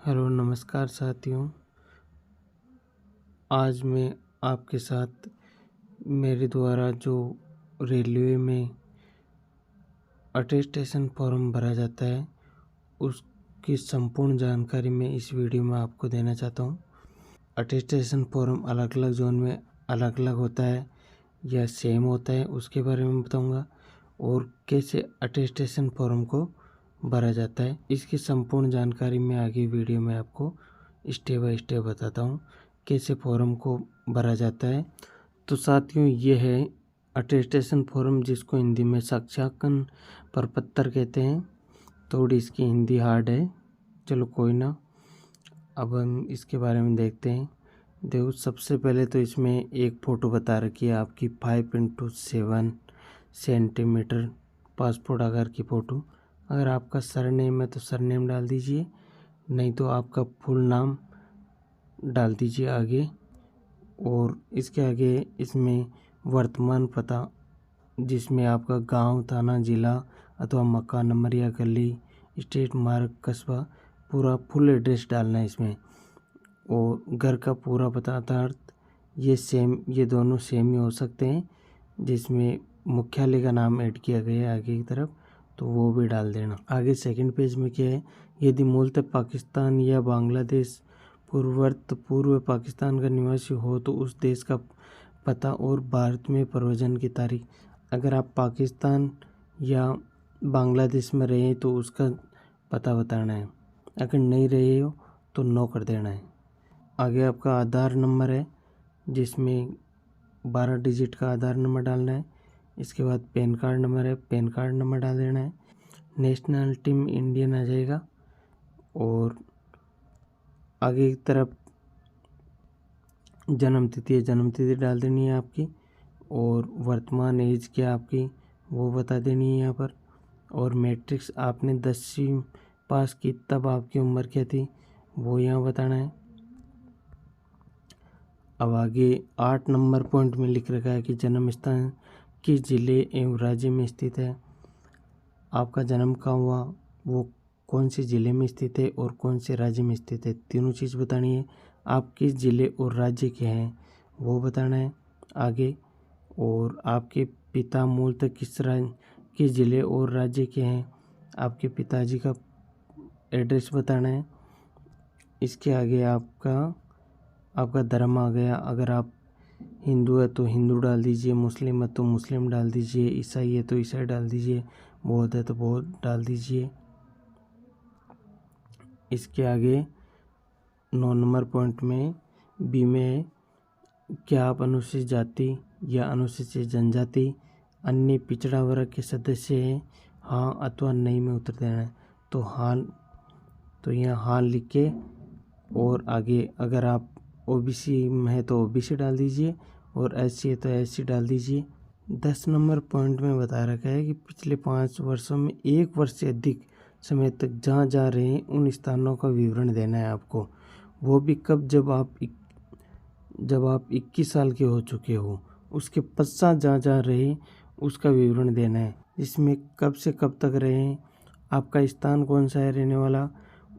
Hello नमस्कार साथियों। आज मैं आपके साथ मेरे द्वारा जो रेलवे में अटेस्टेशन फॉर्म भरा जाता है उसकी संपूर्ण जानकारी मैं इस वीडियो में आपको देना चाहता हूँ। अटेस्टेशन फॉर्म अलग अलग जोन में अलग अलग होता है या सेम होता है उसके बारे में बताऊँगा, और कैसे अटेस्टेशन फॉर्म को भरा जाता है इसकी संपूर्ण जानकारी मैं आगे वीडियो में आपको स्टेप बाय स्टेप बताता हूँ कैसे फॉर्म को भरा जाता है। तो साथियों, ये है अटेस्टेशन फॉर्म, जिसको हिंदी में साक्षांकन प्रपत्र कहते हैं। थोड़ी इसकी हिंदी हार्ड है, चलो कोई ना। अब हम इसके बारे में देखते हैं। देखो, सबसे पहले तो इसमें एक फ़ोटो बता रखी है आपकी 5x7 सेंटीमीटर पासपोर्ट आकार की फ़ोटो। अगर आपका सरनेम है तो सरनेम डाल दीजिए, नहीं तो आपका फुल नाम डाल दीजिए आगे। और इसके आगे इसमें वर्तमान पता, जिसमें आपका गांव, थाना, ज़िला अथवा मकान नंबर या गली, स्टेट, मार्ग, कस्बा, पूरा फुल एड्रेस डालना है इसमें। और घर का पूरा पता अर्थात ये दोनों सेम ही हो सकते हैं, जिसमें मुख्यालय का नाम ऐड किया गया है आगे की तरफ, तो वो भी डाल देना। आगे सेकंड पेज में क्या है, यदि मूलतः पाकिस्तान या बांग्लादेश पूर्व पाकिस्तान का निवासी हो तो उस देश का पता और भारत में प्रव्रजन की तारीख। अगर आप पाकिस्तान या बांग्लादेश में रहे तो उसका पता बताना है, अगर नहीं रहे हो तो नो कर देना है। आगे आपका आधार नंबर है, जिसमें 12 डिजिट का आधार नंबर डालना है। इसके बाद पैन कार्ड नंबर है, पैन कार्ड नंबर डाल देना है। नेशनलिटी में इंडियन आ जाएगा। और आगे की तरफ जन्म तिथि है, जन्म तिथि डाल देनी है आपकी। और वर्तमान एज क्या आपकी वो बता देनी है यहाँ पर। और मैट्रिक्स आपने 10वीं पास की तब आपकी उम्र क्या थी वो यहाँ बताना है। अब आगे 8 नंबर पॉइंट में लिख रखा है कि जन्म स्थान किस जिले एवं राज्य में स्थित है। आपका जन्म कहाँ हुआ, वो कौन से ज़िले में स्थित है और कौन से राज्य में स्थित है, तीनों चीज़ बतानी है। आप किस ज़िले और राज्य के हैं वो बताना है आगे। और आपके पिता मूलतः किस ज़िले और राज्य के हैं, आपके पिताजी का एड्रेस बताना है। इसके आगे आपका धर्म आ गया। अगर आप हिंदू है तो हिंदू डाल दीजिए, मुस्लिम है तो मुस्लिम डाल दीजिए, ईसाई है तो ईसाई डाल दीजिए, बौद्ध है तो बौद्ध डाल दीजिए। इसके आगे 9 नंबर पॉइंट में बी में है, क्या आप अनुसूचित जाति या अनुसूचित जनजाति अन्य पिछड़ा वर्ग के सदस्य हैं, हाँ अथवा नहीं में उत्तर देना है। तो हाँ, तो यहाँ हाँ लिख के, और आगे अगर आप ओबीसी में है तो ओबीसी डाल दीजिए, और एससी है तो एससी डाल दीजिए। 10 नंबर पॉइंट में बता रखा है कि पिछले 5 वर्षों में 1 वर्ष से अधिक समय तक जहाँ जा रहे हैं उन स्थानों का विवरण देना है आपको। वो भी कब, जब आप 21 साल के हो चुके हो, उसके पश्चात जहाँ जा रहे उसका विवरण देना है। इसमें कब से कब तक रहे, आपका स्थान कौन सा है रहने वाला,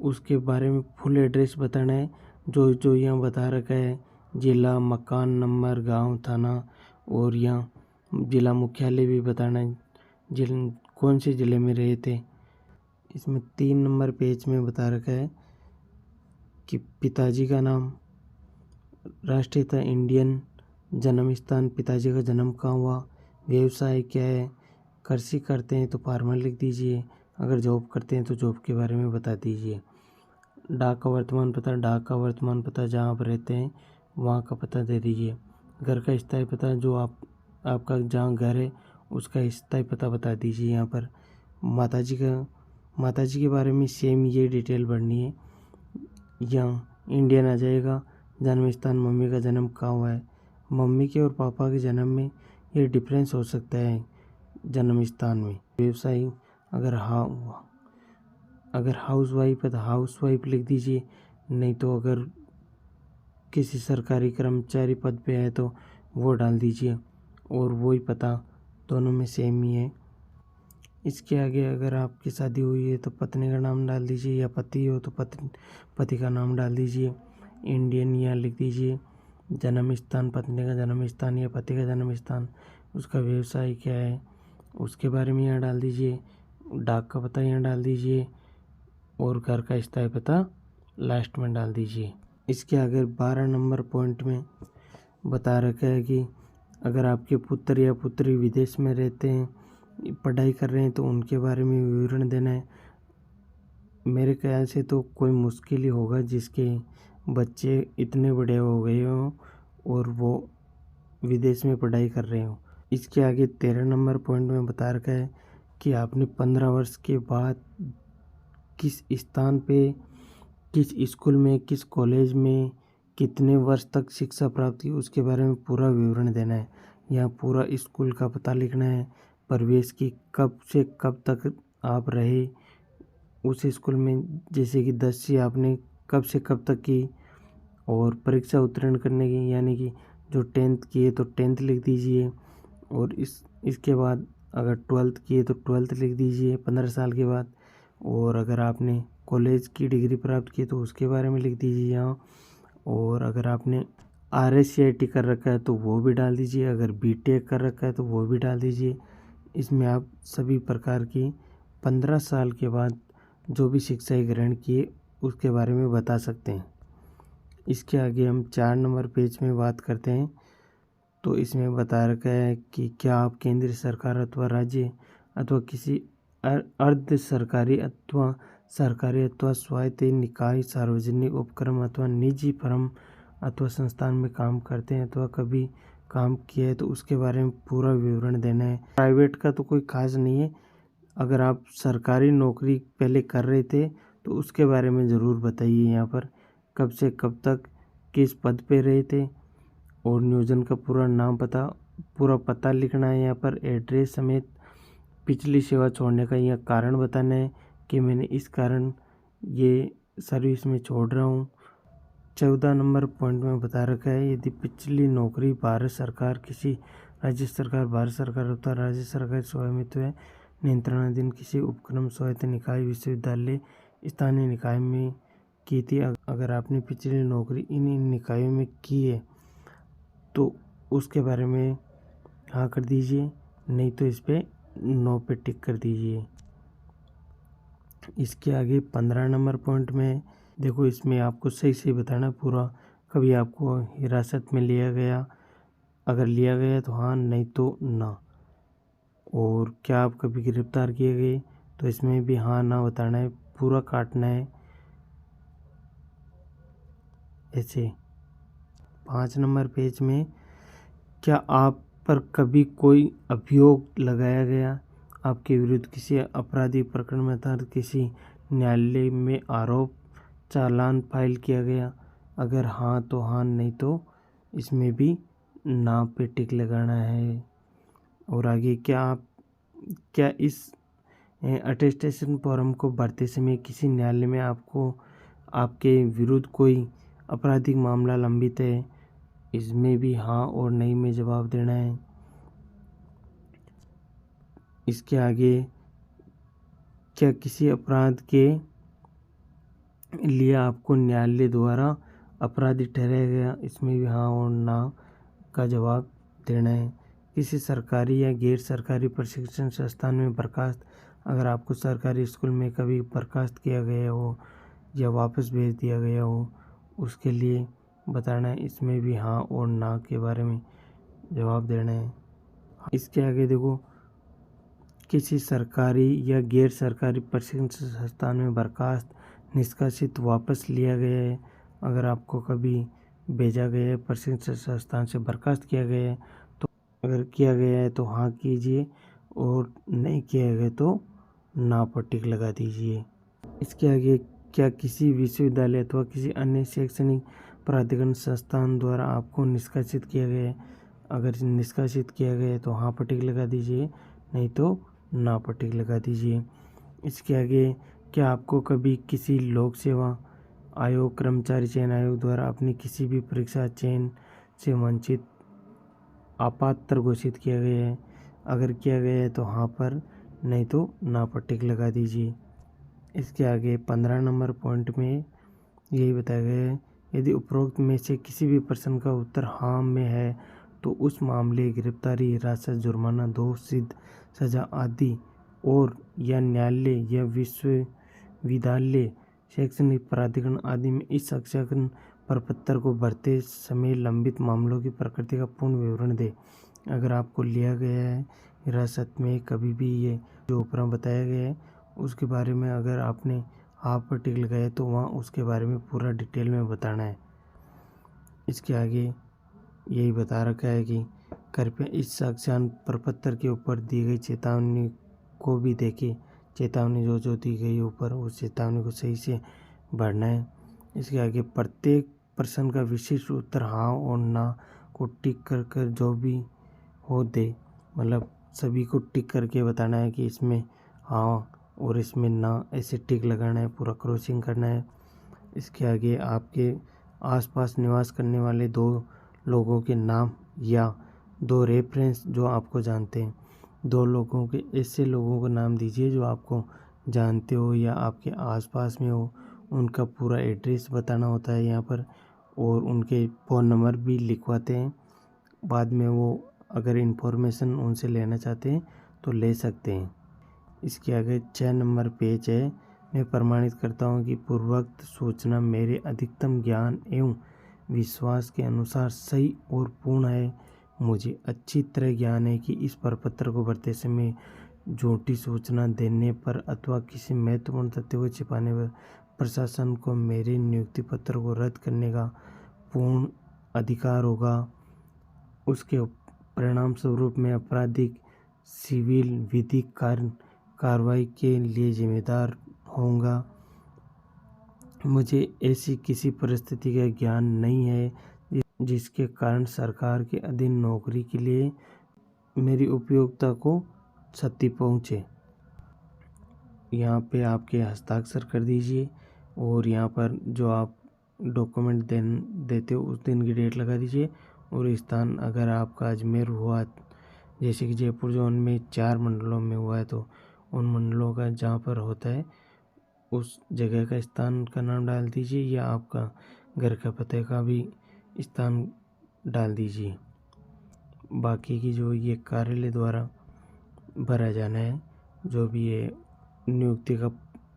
उसके बारे में फुल एड्रेस बताना है, जो जो यहाँ बता रखा है, ज़िला, मकान नंबर, गांव, थाना, और यहाँ ज़िला मुख्यालय भी बताना है, कौन से ज़िले में रहे थे। इसमें 3 नंबर पेज में बता रखा है कि पिताजी का नाम, राष्ट्रीयता इंडियन, जन्म स्थान, पिताजी का जन्म कहाँ हुआ, व्यवसाय क्या है, कृषि करते हैं तो फार्मर लिख दीजिए, अगर जॉब करते हैं तो जॉब के बारे में बता दीजिए। डाक का वर्तमान पता जहाँ आप रहते हैं वहाँ का पता दे दीजिए। घर का स्थायी पता, जो आपका जहाँ घर है उसका स्थायी पता बता दीजिए यहाँ पर। माताजी के बारे में सेम ये डिटेल भरनी है। यहाँ इंडियन आ जाएगा। जन्म स्थान, मम्मी का जन्म कहाँ हुआ है, मम्मी के और पापा के जन्म में ये डिफरेंस हो सकता है जन्म स्थान में। व्यवसाय, अगर हाउस वाइफ है तो हाउस वाइफ लिख दीजिए, नहीं तो अगर किसी सरकारी कर्मचारी पद पे है तो वो डाल दीजिए। और वही पता दोनों में सेम ही है। इसके आगे अगर आपकी शादी हुई है तो पत्नी का नाम डाल दीजिए, या पति हो तो पति का नाम डाल दीजिए। इंडियन यहाँ लिख दीजिए। जन्म स्थान, पत्नी का जन्म स्थान या पति का जन्म स्थान। उसका व्यवसाय क्या है उसके बारे में यहाँ डाल दीजिए। डाक का पता यहाँ डाल दीजिए और घर का स्थायी पता लास्ट में डाल दीजिए। इसके आगे 12 नंबर पॉइंट में बता रखा है कि अगर आपके पुत्र या पुत्री विदेश में रहते हैं, पढ़ाई कर रहे हैं, तो उनके बारे में विवरण देना है। मेरे ख्याल से तो कोई मुश्किल ही होगा जिसके बच्चे इतने बड़े हो गए हों और वो विदेश में पढ़ाई कर रहे हों। इसके आगे 13 नंबर पॉइंट में बता रखा है कि आपने 15 वर्ष के बाद किस स्थान पे, किस स्कूल में, किस कॉलेज में कितने वर्ष तक शिक्षा प्राप्त की, उसके बारे में पूरा विवरण देना है। यहाँ पूरा स्कूल का पता लिखना है, प्रवेश की कब से कब तक आप रहे उस स्कूल में, जैसे कि 10वीं आपने कब से कब तक की, और परीक्षा उत्तीर्ण करने की यानी कि जो 10th की है तो 10th लिख दीजिए। और इसके बाद अगर 12th की है तो 12th लिख दीजिए 15 साल के बाद। और अगर आपने कॉलेज की डिग्री प्राप्त की तो उसके बारे में लिख दीजिए यहाँ। और अगर आपने RSCIT कर रखा है तो वो भी डाल दीजिए, अगर BTech कर रखा है तो वो भी डाल दीजिए। इसमें आप सभी प्रकार की 15 साल के बाद जो भी शिक्षाएं ग्रहण किए उसके बारे में बता सकते हैं। इसके आगे हम 4 नंबर पेज में बात करते हैं। तो इसमें बता रखा है कि क्या आप केंद्र सरकार अथवा राज्य अथवा किसी अर्ध सरकारी अथवा सरकारी अथवा स्वायत्त निकाय, सार्वजनिक उपक्रम अथवा निजी फर्म अथवा संस्थान में काम करते हैं अथवा कभी काम किया है तो उसके बारे में पूरा विवरण देना है। प्राइवेट का तो कोई खास नहीं है, अगर आप सरकारी नौकरी पहले कर रहे थे तो उसके बारे में ज़रूर बताइए। यहाँ पर कब से कब तक किस पद पे रहे थे, और नियोजन का पूरा नाम पूरा पता लिखना है। यहाँ पर एड्रेस समेत पिछली सेवा छोड़ने का यह कारण बताना है कि मैंने इस कारण ये सर्विस में छोड़ रहा हूँ। 14 नंबर पॉइंट में बता रखा है यदि पिछली नौकरी भारत सरकार, किसी राज्य सरकार, भारत सरकार अथवा राज्य सरकार स्वामित्व है नियंत्रणाधीन किसी उपक्रम, स्वायत्त निकाय, विश्वविद्यालय, स्थानीय निकाय में की थी। अगर आपने पिछली नौकरी इन निकायों में की है तो उसके बारे में हाँ कर दीजिए, नहीं तो इस पर नो पे टिक कर दीजिए। इसके आगे 15 नंबर पॉइंट में देखो, इसमें आपको सही सही बताना पूरा। कभी आपको हिरासत में लिया गया, अगर लिया गया तो हाँ, नहीं तो ना। और क्या आप कभी गिरफ्तार किए गए तो इसमें भी हाँ ना बताना है, पूरा काटना है ऐसे। 5 नंबर पेज में क्या आप पर कभी कोई अभियोग लगाया गया, आपके विरुद्ध किसी आपराधिक प्रकरण में अर्थात किसी न्यायालय में आरोप चालान फाइल किया गया, अगर हाँ तो हाँ, नहीं तो इसमें भी ना पे टिक लगाना है। और आगे क्या इस अटेस्टेशन फॉर्म को भरते समय किसी न्यायालय में आपके विरुद्ध कोई आपराधिक मामला लंबित है, इसमें भी हाँ और नहीं में जवाब देना है। इसके आगे क्या किसी अपराध के लिए आपको न्यायालय द्वारा अपराधी ठहराया गया, इसमें भी हाँ और ना का जवाब देना है। किसी सरकारी या गैर सरकारी प्रशिक्षण संस्थान में बर्खास्त, अगर आपको सरकारी स्कूल में कभी बर्खास्त किया गया हो या वापस भेज दिया गया हो उसके लिए बताना है, इसमें भी हाँ और ना के बारे में जवाब देना है। इसके आगे देखो, किसी सरकारी या गैर सरकारी प्रशिक्षण संस्थान में बर्खास्त, निष्कासित, वापस लिया गया है, अगर आपको कभी भेजा गया है प्रशिक्षण संस्थान से बर्खास्त किया गया है तो अगर किया गया है तो हाँ कीजिए, और नहीं किया गया तो ना पर टिक लगा दीजिए। इसके आगे क्या किसी विश्वविद्यालय अथवा किसी अन्य शैक्षणिक प्राधिकरण संस्थान द्वारा आपको निष्कासित किया गया है, अगर निष्कासित किया गया है तो हाँ पर टिक लगा दीजिए, नहीं तो ना पर टिक लगा दीजिए। इसके आगे क्या आपको कभी किसी लोक सेवा आयोग, कर्मचारी चयन आयोग द्वारा अपनी किसी भी परीक्षा चयन से वंचित, अपात्र घोषित किया गया है, अगर किया गया है तो हाँ पर नहीं तो ना पर टिक लगा दीजिए। इसके आगे 15 नंबर पॉइंट में यही बताया गया है, यदि उपरोक्त में से किसी भी प्रश्न का उत्तर हाँ में है तो उस मामले गिरफ्तारी, हिरासत, जुर्माना, दोष सिद्ध सजा आदि और या न्यायालय या विश्वविद्यालय शैक्षणिक प्राधिकरण आदि में इस साक्ष्यकरण प्रपत्र को भरते समय लंबित मामलों की प्रकृति का पूर्ण विवरण दे। अगर आपको लिया गया है हिरासत में कभी भी ये जो ऊपर बताया गया है उसके बारे में अगर आपने आप पर टिक लगाया तो वहाँ उसके बारे में पूरा डिटेल में बताना है। इसके आगे यही बता रखा है कि कृपया इस साक्ष्यकरण प्रपत्र के ऊपर दी गई चेतावनी को भी देखें। चेतावनी जो दी गई ऊपर उस चेतावनी को सही से भरना है। इसके आगे प्रत्येक प्रश्न का विशिष्ट उत्तर हाँ और ना को टिक कर जो भी हो दे, मतलब सभी को टिक करके बताना है कि इसमें हाँ और इसमें ना, ऐसे टिक लगाना है, पूरा क्रॉसिंग करना है। इसके आगे आपके आसपास निवास करने वाले 2 लोगों के नाम या 2 रेफरेंस जो आपको जानते हैं, 2 लोगों के ऐसे लोगों को नाम दीजिए जो आपको जानते हो या आपके आसपास में हो। उनका पूरा एड्रेस बताना होता है यहाँ पर और उनके फ़ोन नंबर भी लिखवाते हैं। बाद में वो अगर इन्फॉर्मेशन उनसे लेना चाहते हैं तो ले सकते हैं। इसके आगे 6 नंबर पेज है, मैं प्रमाणित करता हूँ कि पूर्वोक्त सूचना मेरे अधिकतम ज्ञान एवं विश्वास के अनुसार सही और पूर्ण है। मुझे अच्छी तरह ज्ञान है कि इस प्रपत्र को भरते समय झूठी सूचना देने पर अथवा किसी महत्वपूर्ण तथ्य को छिपाने पर प्रशासन को मेरे नियुक्ति पत्र को रद्द करने का पूर्ण अधिकार होगा। उसके परिणाम स्वरूप मैं आपराधिक, सिविल, विधिक कार्रवाई के लिए जिम्मेदार होऊंगा। मुझे ऐसी किसी परिस्थिति का ज्ञान नहीं है जिसके कारण सरकार के अधीन नौकरी के लिए मेरी उपयोगिता को क्षति पहुँचे। यहाँ पे आपके हस्ताक्षर कर दीजिए और यहाँ पर जो आप डॉक्यूमेंट देते हो उस दिन की डेट लगा दीजिए और स्थान अगर आपका अजमेर हुआ, जैसे कि जयपुर जोन में 4 मंडलों में हुआ है तो उन मंडलों का जहाँ पर होता है उस जगह का स्थान का नाम डाल दीजिए या आपका घर का पते का भी स्थान डाल दीजिए। बाकी की जो ये कार्यालय द्वारा भरा जाना है, जो भी ये नियुक्ति का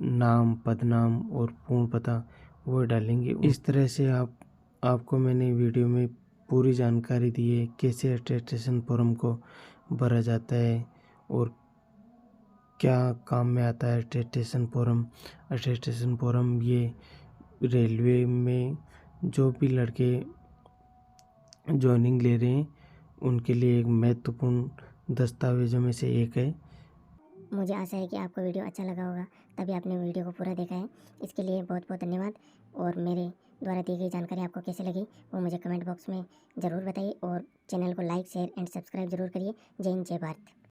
नाम, पदनाम और पूर्ण पता वो डालेंगे। इस तरह से आपको मैंने वीडियो में पूरी जानकारी दी है कैसे अटेस्टेशन फॉर्म को भरा जाता है और क्या काम में आता है अटेस्टेशन फॉर्म। अटेस्टेशन फॉर्म ये रेलवे में जो भी लड़के जॉइनिंग ले रहे हैं उनके लिए एक महत्वपूर्ण दस्तावेजों में से एक है। मुझे आशा है कि आपको वीडियो अच्छा लगा होगा, तभी आपने वीडियो को पूरा देखा है। इसके लिए बहुत बहुत धन्यवाद। और मेरे द्वारा दी गई जानकारी आपको कैसी लगी वो मुझे कमेंट बॉक्स में ज़रूर बताइए और चैनल को लाइक, शेयर एंड सब्सक्राइब जरूर करिए। जय हिंद, जय भारत।